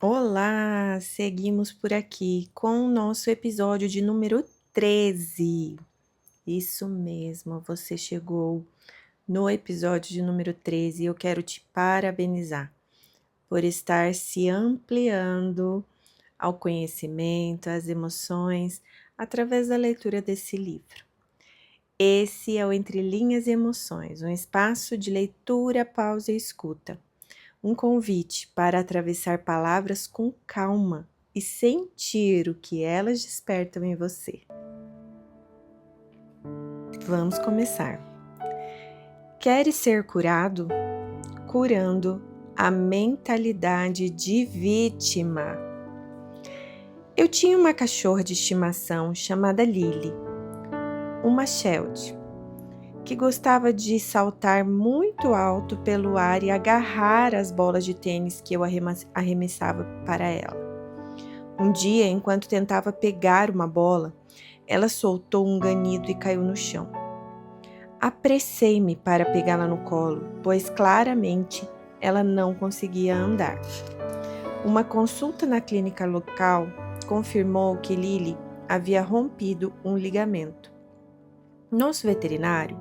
Olá, seguimos por aqui com o nosso episódio de número 13. Isso mesmo, você chegou no episódio de número 13 e eu quero te parabenizar por estar se ampliando ao conhecimento, às emoções, através da leitura desse livro. Esse é o Entre Linhas e Emoções, um espaço de leitura, pausa e escuta. Um convite para atravessar palavras com calma e sentir o que elas despertam em você. Vamos começar. Queres ser curado? Curando a mentalidade de vítima. Eu tinha uma cachorra de estimação chamada Lily, uma Sheltie, que gostava de saltar muito alto pelo ar e agarrar as bolas de tênis que eu arremessava para ela. Um dia, enquanto tentava pegar uma bola, ela soltou um ganido e caiu no chão. Apressei-me para pegá-la no colo, pois claramente ela não conseguia andar. Uma consulta na clínica local confirmou que Lily havia rompido um ligamento. Nosso veterinário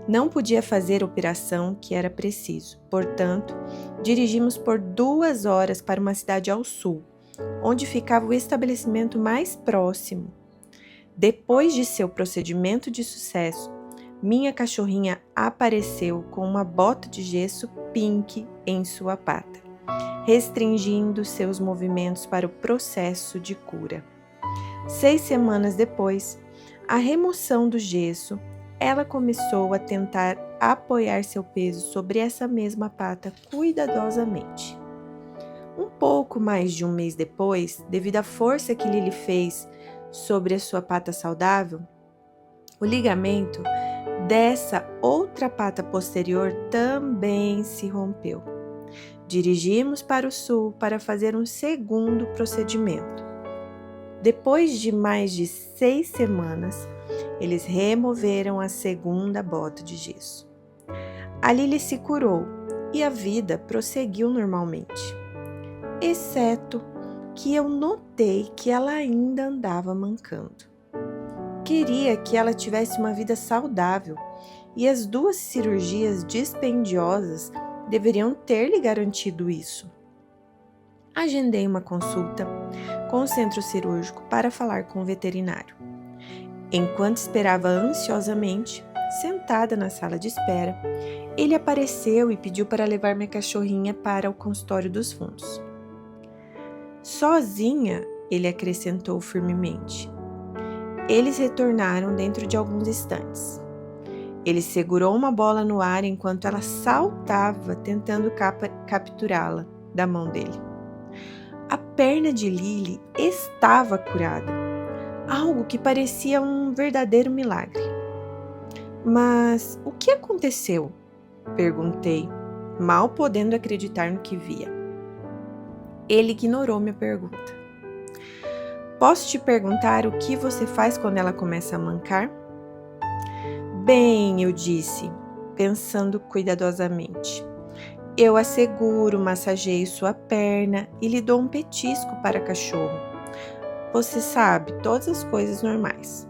não podia fazer a operação que era preciso, portanto, dirigimos por 2 horas para uma cidade ao sul, onde ficava o estabelecimento mais próximo. Depois de seu procedimento de sucesso, minha cachorrinha apareceu com uma bota de gesso pink em sua pata, restringindo seus movimentos para o processo de cura. 6 semanas depois, a remoção do gesso, ela começou a tentar apoiar seu peso sobre essa mesma pata cuidadosamente. Um pouco mais de um mês depois, devido à força que Lily fez sobre a sua pata saudável, o ligamento dessa outra pata posterior também se rompeu. Dirigimos para o sul para fazer um segundo procedimento. Depois de mais de 6 semanas, eles removeram a segunda bota de gesso. A Lily se curou e a vida prosseguiu normalmente, exceto que eu notei que ela ainda andava mancando. Queria que ela tivesse uma vida saudável e as 2 cirurgias dispendiosas deveriam ter lhe garantido isso. Agendei uma consulta com o centro cirúrgico para falar com o veterinário. Enquanto esperava ansiosamente, sentada na sala de espera, ele apareceu e pediu para levar minha cachorrinha para o consultório dos fundos. Sozinha, ele acrescentou firmemente. Eles retornaram dentro de alguns instantes. Ele segurou uma bola no ar enquanto ela saltava, tentando capturá-la da mão dele. A perna de Lily estava curada, algo que parecia um verdadeiro milagre. Mas o que aconteceu? Perguntei, mal podendo acreditar no que via. Ele ignorou minha pergunta. Posso te perguntar o que você faz quando ela começa a mancar? Bem, eu disse, pensando cuidadosamente. Eu a seguro, massageio sua perna e lhe dou um petisco para cachorro. Você sabe, todas as coisas normais.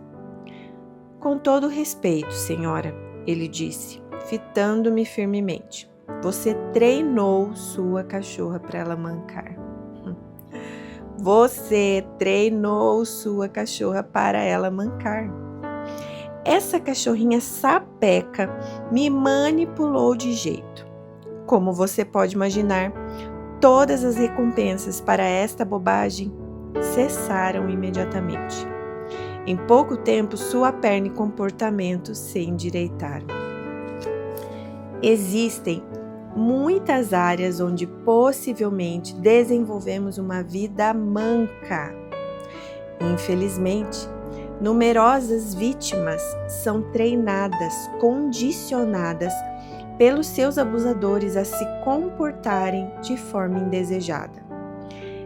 Com todo respeito, senhora, ele disse, fitando-me firmemente. Você treinou sua cachorra para ela mancar. Você treinou sua cachorra para ela mancar. Essa cachorrinha sapeca me manipulou de jeito. Como você pode imaginar, todas as recompensas para esta bobagem cessaram imediatamente. Em pouco tempo, sua perna e comportamento se endireitaram. Existem muitas áreas onde possivelmente desenvolvemos uma vida manca. Infelizmente, numerosas vítimas são treinadas, condicionadas pelos seus abusadores a se comportarem de forma indesejada.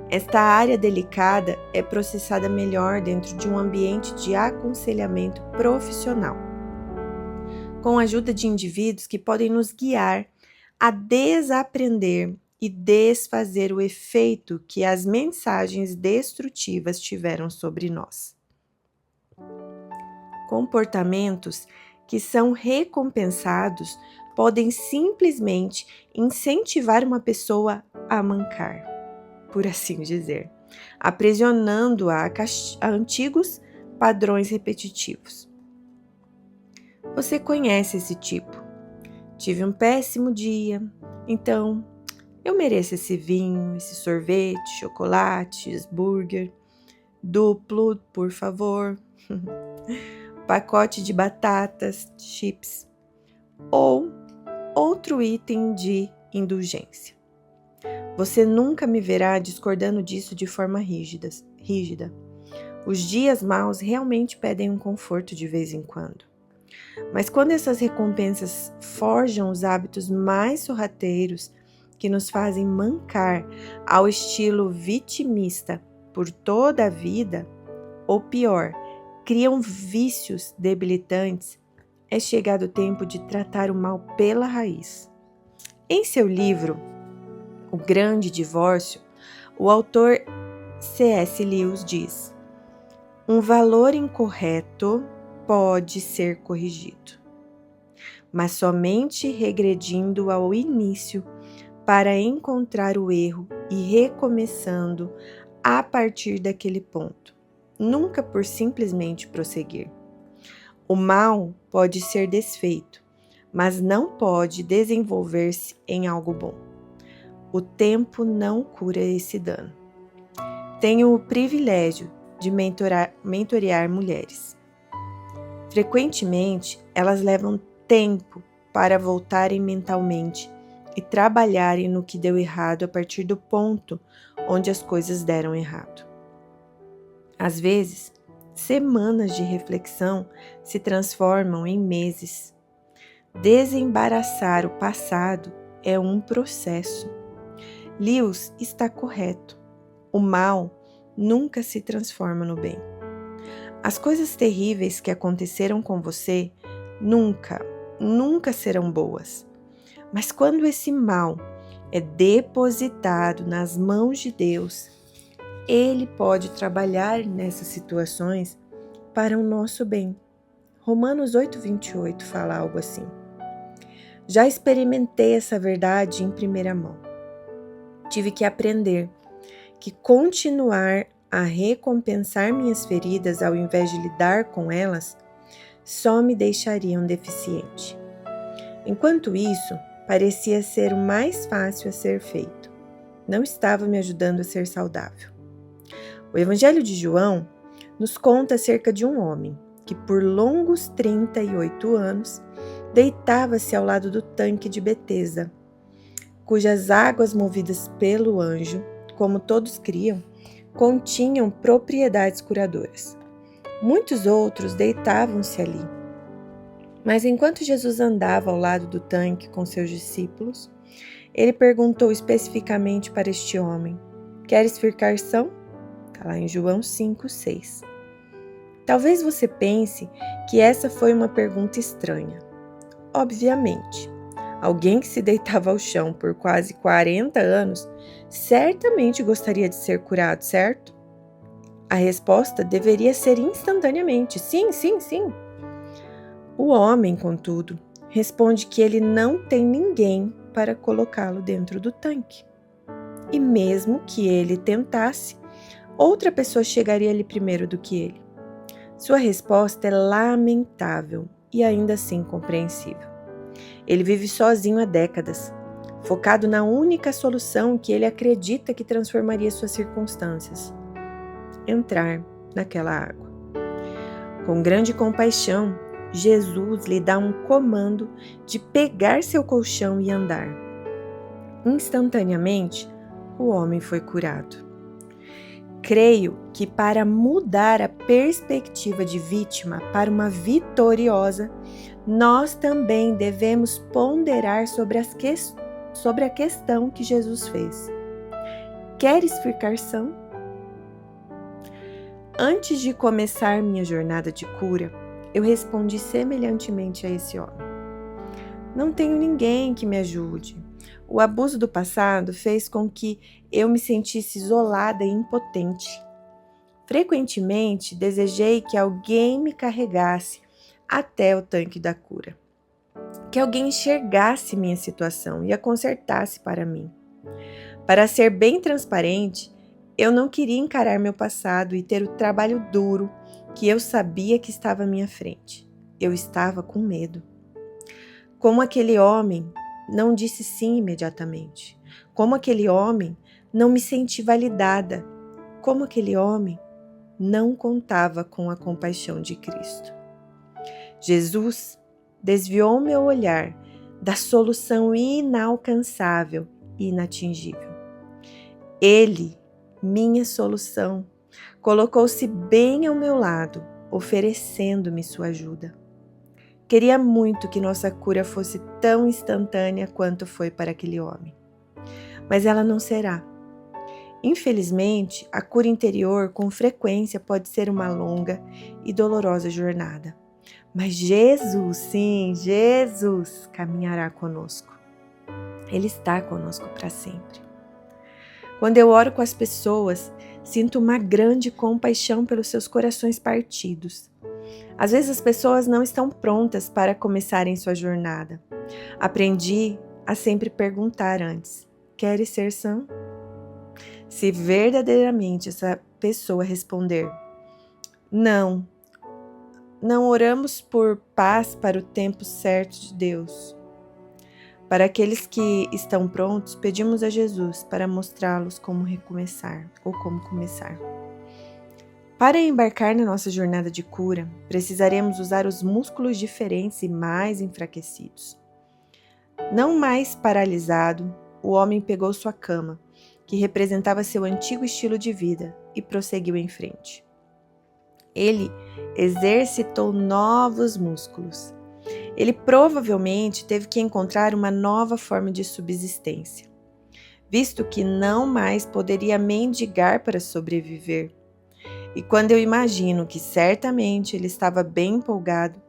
Esta área delicada é processada melhor dentro de um ambiente de aconselhamento profissional, com a ajuda de indivíduos que podem nos guiar a desaprender e desfazer o efeito que as mensagens destrutivas tiveram sobre nós. Comportamentos que são recompensados podem simplesmente incentivar uma pessoa a mancar, por assim dizer, aprisionando-a a antigos padrões repetitivos. Você conhece esse tipo. Tive um péssimo dia, então eu mereço esse vinho, esse sorvete, chocolate, hambúrguer, duplo, por favor, pacote de batatas, chips, ou outro item de indulgência. Você nunca me verá discordando disso de forma rígida. Os dias maus realmente pedem um conforto de vez em quando. Mas quando essas recompensas forjam os hábitos mais sorrateiros que nos fazem mancar ao estilo vitimista por toda a vida, ou pior, criam vícios debilitantes, é chegado o tempo de tratar o mal pela raiz. Em seu livro, O Grande Divórcio, o autor C.S. Lewis diz: um valor incorreto pode ser corrigido, mas somente regredindo ao início para encontrar o erro e recomeçando a partir daquele ponto, nunca por simplesmente prosseguir. O mal pode ser desfeito, mas não pode desenvolver-se em algo bom. O tempo não cura esse dano. Tenho o privilégio de mentorear mulheres. Frequentemente, elas levam tempo para voltarem mentalmente e trabalharem no que deu errado a partir do ponto onde as coisas deram errado. Às vezes, semanas de reflexão se transformam em meses. Desembaraçar o passado é um processo. Lewis está correto. O mal nunca se transforma no bem. As coisas terríveis que aconteceram com você nunca serão boas. Mas quando esse mal é depositado nas mãos de Deus, Ele pode trabalhar nessas situações para o nosso bem. Romanos 8:28 fala algo assim. Já experimentei essa verdade em primeira mão. Tive que aprender que continuar a recompensar minhas feridas ao invés de lidar com elas só me deixariam deficiente. Enquanto isso, parecia ser o mais fácil a ser feito. Não estava me ajudando a ser saudável. O Evangelho de João nos conta acerca de um homem que por longos 38 anos deitava-se ao lado do tanque de Betesda, cujas águas movidas pelo anjo, como todos criam, continham propriedades curadoras. Muitos outros deitavam-se ali. Mas enquanto Jesus andava ao lado do tanque com seus discípulos, ele perguntou especificamente para este homem: queres ficar são? Está lá em João 5:6. Talvez você pense que essa foi uma pergunta estranha. Obviamente, alguém que se deitava ao chão por quase 40 anos certamente gostaria de ser curado, certo? A resposta deveria ser instantaneamente: sim, sim, sim. O homem, contudo, responde que ele não tem ninguém para colocá-lo dentro do tanque. E mesmo que ele tentasse, outra pessoa chegaria ali primeiro do que ele. Sua resposta é lamentável e ainda assim compreensível. Ele vive sozinho há décadas, focado na única solução que ele acredita que transformaria suas circunstâncias: entrar naquela água. Com grande compaixão, Jesus lhe dá um comando de pegar seu colchão e andar. Instantaneamente, o homem foi curado. Creio que para mudar a perspectiva de vítima para uma vitoriosa, nós também devemos ponderar sobre a questão que Jesus fez. Queres ficar são? Antes de começar minha jornada de cura, eu respondi semelhantemente a esse homem: não tenho ninguém que me ajude. O abuso do passado fez com que eu me sentisse isolada e impotente. Frequentemente desejei que alguém me carregasse até o tanque da cura, que alguém enxergasse minha situação e a consertasse para mim. Para ser bem transparente, eu não queria encarar meu passado e ter o trabalho duro que eu sabia que estava à minha frente. Eu estava com medo. Como aquele homem, não disse sim imediatamente. Como aquele homem, não me senti validada. Como aquele homem, não contava com a compaixão de Cristo. Jesus desviou meu olhar da solução inalcançável e inatingível. Ele, minha solução, colocou-se bem ao meu lado, oferecendo-me sua ajuda. Queria muito que nossa cura fosse tão instantânea quanto foi para aquele homem. Mas ela não será. Infelizmente, a cura interior com frequência pode ser uma longa e dolorosa jornada. Mas Jesus, sim, Jesus caminhará conosco. Ele está conosco para sempre. Quando eu oro com as pessoas, sinto uma grande compaixão pelos seus corações partidos. Às vezes as pessoas não estão prontas para começarem sua jornada. Aprendi a sempre perguntar antes: queres ser sã? Se verdadeiramente essa pessoa responder: não oramos por paz para o tempo certo de Deus. Para aqueles que estão prontos, pedimos a Jesus para mostrá-los como recomeçar ou como começar. Para embarcar na nossa jornada de cura, precisaremos usar os músculos diferentes e mais enfraquecidos. Não mais paralisado, o homem pegou sua cama, que representava seu antigo estilo de vida, e prosseguiu em frente. Ele exercitou novos músculos. Ele provavelmente teve que encontrar uma nova forma de subsistência, visto que não mais poderia mendigar para sobreviver. E quando eu imagino que certamente ele estava bem empolgado,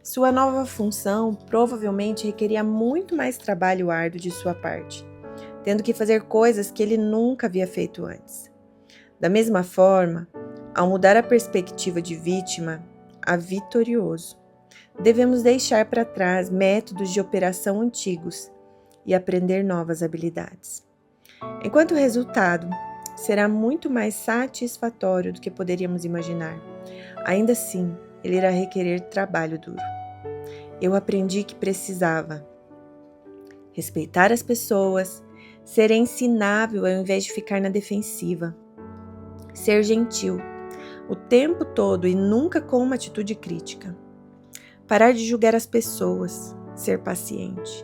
sua nova função provavelmente requeria muito mais trabalho árduo de sua parte, tendo que fazer coisas que ele nunca havia feito antes. Da mesma forma, ao mudar a perspectiva de vítima a vitorioso, devemos deixar para trás métodos de operação antigos e aprender novas habilidades. Enquanto o resultado será muito mais satisfatório do que poderíamos imaginar, ainda assim, ele irá requerer trabalho duro. Eu aprendi que precisava respeitar as pessoas, ser ensinável ao invés de ficar na defensiva, ser gentil o tempo todo e nunca com uma atitude crítica. Parar de julgar as pessoas, ser paciente,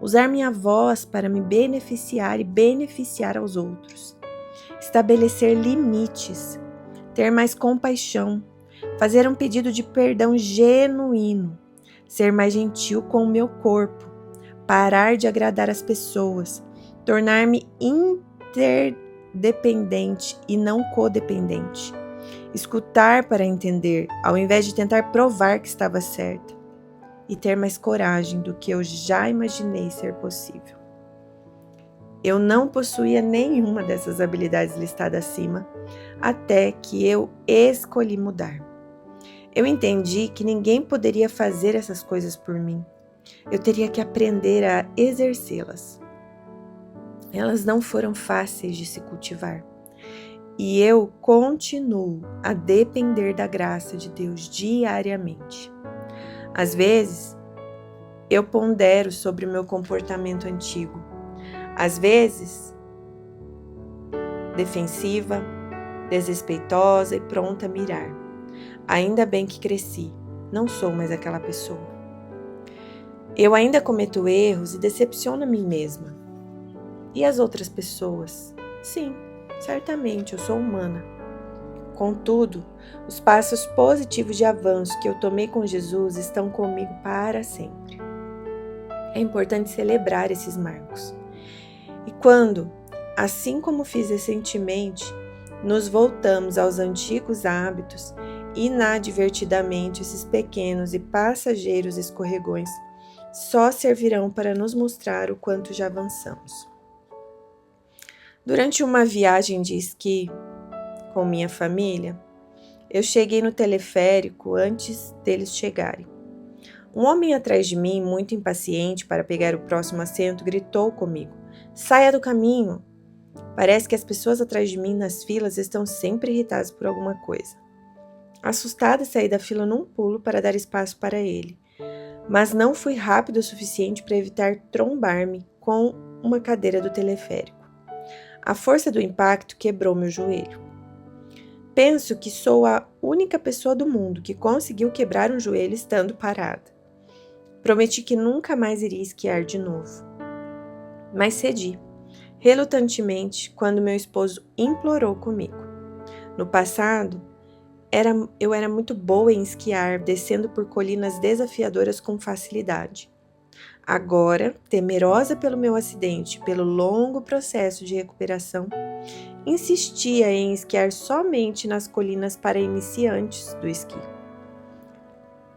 usar minha voz para me beneficiar e beneficiar aos outros, estabelecer limites, ter mais compaixão, fazer um pedido de perdão genuíno, ser mais gentil com o meu corpo, parar de agradar as pessoas, tornar-me interdependente e não codependente. Escutar para entender, ao invés de tentar provar que estava certa, e ter mais coragem do que eu já imaginei ser possível. Eu não possuía nenhuma dessas habilidades listadas acima, até que eu escolhi mudar. Eu entendi que ninguém poderia fazer essas coisas por mim. Eu teria que aprender a exercê-las. Elas não foram fáceis de se cultivar. E eu continuo a depender da graça de Deus diariamente. Às vezes, eu pondero sobre o meu comportamento antigo. Às vezes, defensiva, desrespeitosa e pronta a mirar. Ainda bem que cresci, não sou mais aquela pessoa. Eu ainda cometo erros e decepciono a mim mesma. E as outras pessoas? Sim. Certamente, eu sou humana. Contudo, os passos positivos de avanço que eu tomei com Jesus estão comigo para sempre. É importante celebrar esses marcos. E quando, assim como fiz recentemente, nos voltamos aos antigos hábitos, inadvertidamente esses pequenos e passageiros escorregões só servirão para nos mostrar o quanto já avançamos. Durante uma viagem de esqui com minha família, eu cheguei no teleférico antes deles chegarem. Um homem atrás de mim, muito impaciente para pegar o próximo assento, gritou comigo: "Saia do caminho!" Parece que as pessoas atrás de mim nas filas estão sempre irritadas por alguma coisa. Assustada, saí da fila num pulo para dar espaço para ele, mas não fui rápido o suficiente para evitar trombar-me com uma cadeira do teleférico. A força do impacto quebrou meu joelho. Penso que sou a única pessoa do mundo que conseguiu quebrar um joelho estando parada. Prometi que nunca mais iria esquiar de novo. Mas cedi, relutantemente, quando meu esposo implorou comigo. No passado, eu era muito boa em esquiar, descendo por colinas desafiadoras com facilidade. Agora, temerosa pelo meu acidente e pelo longo processo de recuperação, insistia em esquiar somente nas colinas para iniciantes do esqui.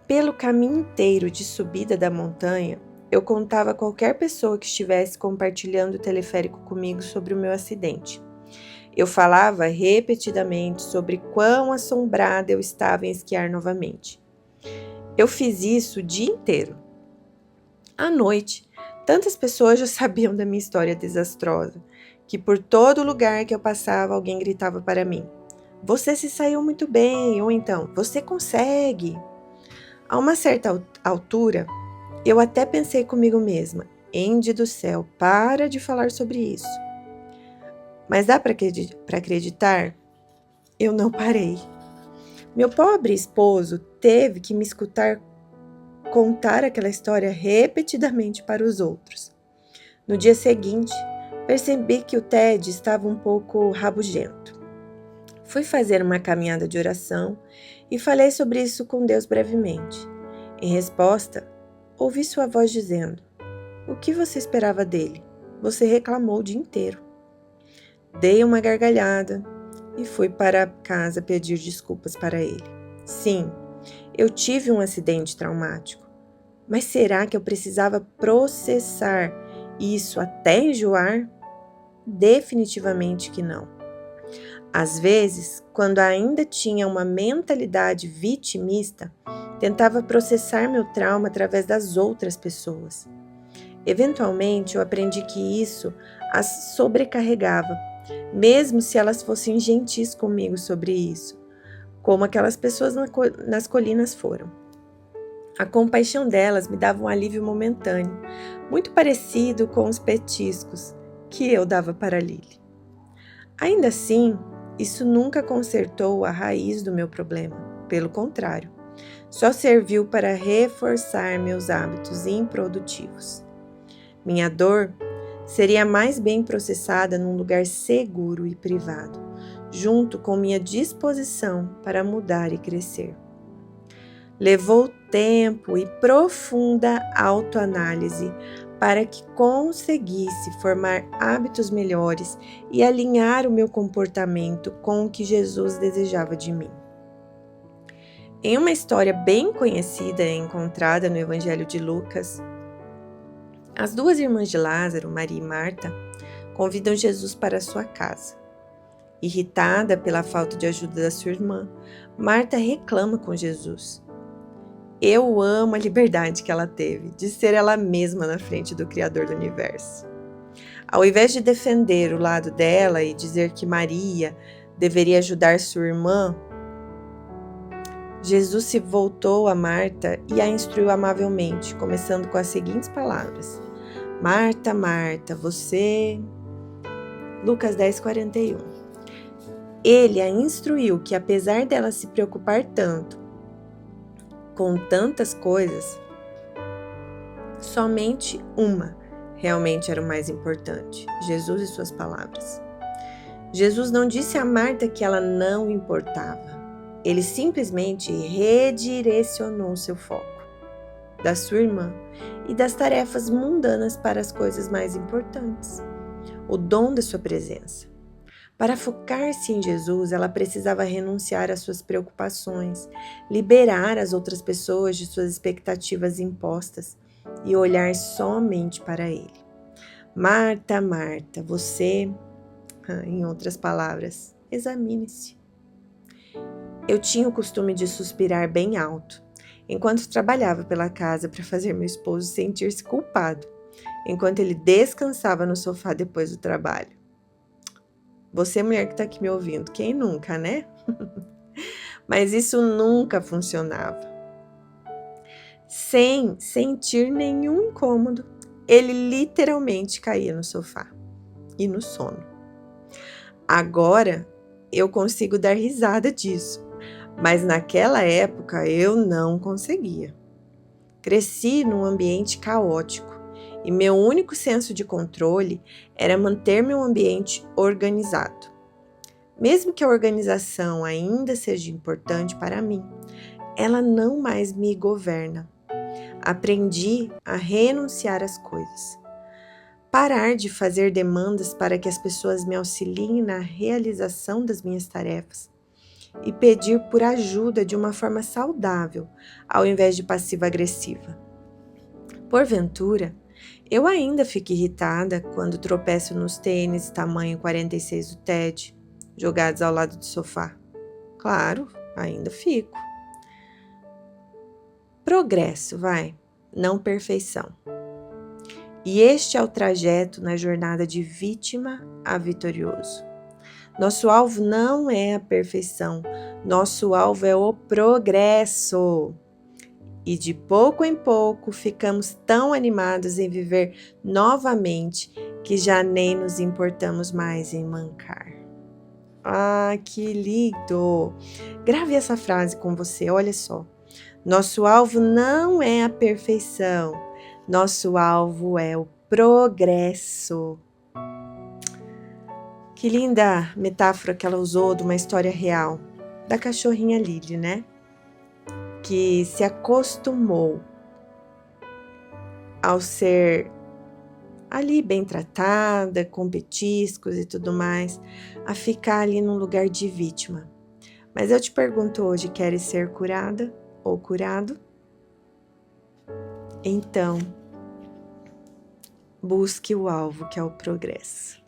Pelo caminho inteiro de subida da montanha, eu contava a qualquer pessoa que estivesse compartilhando o teleférico comigo sobre o meu acidente. Eu falava repetidamente sobre quão assombrada eu estava em esquiar novamente. Eu fiz isso o dia inteiro. À noite, tantas pessoas já sabiam da minha história desastrosa, que por todo lugar que eu passava alguém gritava para mim: "Você se saiu muito bem", ou então "Você consegue". A uma certa altura, eu até pensei comigo mesma: "Andy do céu, para de falar sobre isso". Mas dá para acreditar? Eu não parei. Meu pobre esposo teve que me escutar contar aquela história repetidamente para os outros. No dia seguinte, percebi que o Ted estava um pouco rabugento. Fui fazer uma caminhada de oração e falei sobre isso com Deus brevemente. Em resposta, ouvi sua voz dizendo: "O que você esperava dele? Você reclamou o dia inteiro." Dei uma gargalhada e fui para casa pedir desculpas para ele. Sim, eu tive um acidente traumático, mas será que eu precisava processar isso até enjoar? Definitivamente que não. Às vezes, quando ainda tinha uma mentalidade vitimista, tentava processar meu trauma através das outras pessoas. Eventualmente, eu aprendi que isso as sobrecarregava, mesmo se elas fossem gentis comigo sobre isso, como aquelas pessoas nas colinas foram. A compaixão delas me dava um alívio momentâneo, muito parecido com os petiscos que eu dava para Lily. Ainda assim, isso nunca consertou a raiz do meu problema. Pelo contrário, só serviu para reforçar meus hábitos improdutivos. Minha dor seria mais bem processada num lugar seguro e privado, junto com minha disposição para mudar e crescer. Levou tempo e profunda autoanálise para que conseguisse formar hábitos melhores e alinhar o meu comportamento com o que Jesus desejava de mim. Em uma história bem conhecida e encontrada no Evangelho de Lucas, as duas irmãs de Lázaro, Maria e Marta, convidam Jesus para sua casa. Irritada pela falta de ajuda da sua irmã, Marta reclama com Jesus. Eu amo a liberdade que ela teve de ser ela mesma na frente do Criador do Universo. Ao invés de defender o lado dela e dizer que Maria deveria ajudar sua irmã, Jesus se voltou a Marta e a instruiu amavelmente, começando com as seguintes palavras: "Marta, Marta, você..." Lucas 10:41. Ele a instruiu que, apesar dela se preocupar tanto com tantas coisas, somente uma realmente era o mais importante: Jesus e suas palavras. Jesus não disse a Marta que ela não importava. Ele simplesmente redirecionou seu foco da sua irmã e das tarefas mundanas para as coisas mais importantes, o dom da sua presença. Para focar-se em Jesus, ela precisava renunciar às suas preocupações, liberar as outras pessoas de suas expectativas impostas e olhar somente para ele. Marta, Marta, você, em outras palavras, examine-se. Eu tinha o costume de suspirar bem alto, enquanto trabalhava pela casa para fazer meu esposo sentir-se culpado, enquanto ele descansava no sofá depois do trabalho. Você, mulher que está aqui me ouvindo, quem nunca, né? Mas isso nunca funcionava. Sem sentir nenhum incômodo, ele literalmente caía no sofá e no sono. Agora eu consigo dar risada disso, mas naquela época eu não conseguia. Cresci num ambiente caótico e meu único senso de controle era manter meu ambiente organizado. Mesmo que a organização ainda seja importante para mim, ela não mais me governa. Aprendi a renunciar às coisas. Parar de fazer demandas para que as pessoas me auxiliem na realização das minhas tarefas e pedir por ajuda de uma forma saudável, ao invés de passiva-agressiva. Porventura, eu ainda fico irritada quando tropeço nos tênis tamanho 46 do Ted, jogados ao lado do sofá. Claro, ainda fico. Progresso, não perfeição. E este é o trajeto na jornada de vítima a vitorioso. Nosso alvo não é a perfeição, nosso alvo é o progresso. E de pouco em pouco ficamos tão animados em viver novamente que já nem nos importamos mais em mancar. Ah, que lindo! Grave essa frase com você, olha só. Nosso alvo não é a perfeição, nosso alvo é o progresso. Que linda metáfora que ela usou de uma história real, da cachorrinha Lily, né? Que se acostumou ao ser ali bem tratada, com petiscos e tudo mais, a ficar ali num lugar de vítima. Mas eu te pergunto hoje, queres ser curada ou curado? Então, busque o alvo, que é o progresso.